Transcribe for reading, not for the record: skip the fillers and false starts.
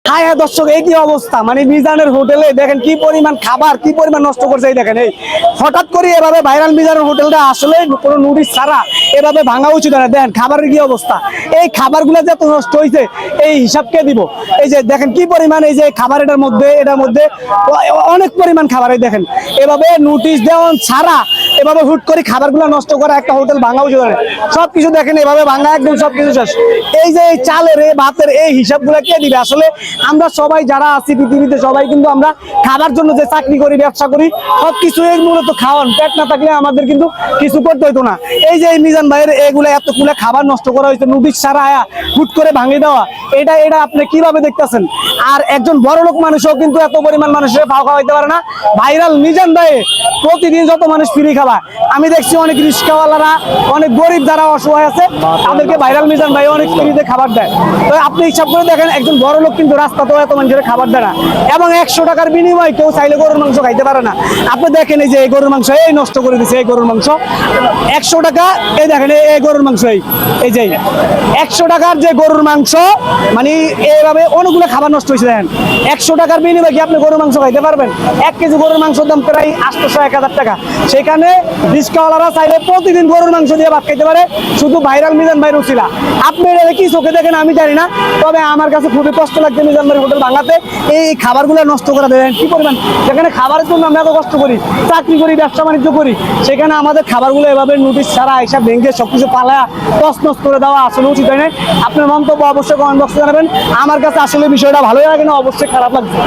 হ্যাঁ হ্যাঁ দর্শক, এই কি অবস্থা, মানে মিজানের হোটেলে দেখেন কি পরিমাণ খাবার, কি পরিমাণ নষ্ট করছে। এই দেখেন, এই হঠাৎ করে এভাবে ভাইরাল মিজানের হোটেলটা আসলে কোনো নোটিশ ছাড়া এভাবে ভাঙা উচিত না। দেখেন খাবারের কি অবস্থা, এই খাবারগুলো যে এত নষ্ট হয়েছে এই হিসাব কে দিব? এই যে দেখেন কি পরিমাণ, এই যে খাবার এটার মধ্যে অনেক পরিমাণ খাবার। এই দেখেন এভাবে নোটিশ দেওয়া ছাড়া এভাবে হুট করে খাবারগুলো নষ্ট করা একটা হোটেল ভাঙা উচিত না। সবকিছু দেখেন এভাবে ভাঙা, একদম সবকিছু শেষ। এই যে এই চালের, এই ভাতের এই হিসাবগুলো কে দিবে? আসলে আমরা সবাই যারা আছি পৃথিবীতে সবাই কিন্তু আমরা খাবার জন্য যে চাকরি করি, ব্যবসা করি, সবকিছু এই মূলত খাওয়ান। পেট না থাকলে আমাদের কিন্তু কিছু করতে হইতো না। এই যে এই মিজান ভাইয়ের এগুলো এতগুলো খাবার নষ্ট করা হয়েছে, নোটিশ ছাড়া হুট করে ভাঙিয়ে দেওয়া, এটা আপনি কিভাবে দেখতেছেন? আর একজন বড় লোক মানুষও কিন্তু এত পরিমাণ মানুষের ভাও খাওয়াইতে পারে না। ভাইরাল মিজান ভাই প্রতিদিন যত মানুষ ফ্রি খাওয়া, আমি দেখছি অনেক রিস্কাওয়ালারা, অনেক গরিব যারা অসহায় আছে তাদেরকে ভাইরাল মিজান ভাই অনেক ফ্রিতে খাবার দেয়। তো আপনি হিসাব করে দেখেন, একজন বড় লোক কিন্তু রাস্তাতেও এত মানুষের খাবার দেয় না, এবং 100 টাকার বিনিময়ে কেউ চাইলে গরুর মাংস খাইতে পারে না। আপনি দেখেন এই যে এই গরুর মাংস এই নষ্ট করে দিচ্ছে, এই গরুর মাংস 100 টাকা। এই দেখেন এই গরুর মাংস, এই যে 100 টাকার যে গরুর মাংস, মানে এইভাবে অনেকগুলো খাবার নষ্ট হয়েছে। দেখেন 100 টাকার বিনিময়ে কি আপনি গরুর মাংস খাইতে পারবেন? 1 কেজি গরুর মাংসের দাম প্রায় 800-1000 টাকা। সেখানে রিস্কাওয়ালারা চাইলে প্রতিদিন গরুর মাংস দিয়ে ভাত খাইতে পারে, শুধু ভাইরাল মিজান ভাইয়ের উছিলা। আপনি এটা কি চোখে দেখেন আমি জানি না, তবে আমার কাছে খুবই কষ্ট লাগছে মিজান ভাইয়ের হোটেল ভাঙাতে। এই খাবারগুলো নষ্ট করে দেবেন কি পরিমাণ, যেখানে খাবারের জন্য আমরা এত কষ্ট করি, চাকরি করি, ব্যবসা বাণিজ্য করি, সেখানে আমাদের খাবারগুলো এভাবে নোটিশ ছাড়া হিসাব ভেঙে সবকিছু পালা তছনছ করে দেওয়া আসলে উচিত হয় না। আপনার মন্তব্য অবশ্যই কমেন্ট বক্সে জানাবেন। আমার কাছে আসলে বিষয়টা ভালোই লাগে না, অবশ্যই খারাপ লাগছে।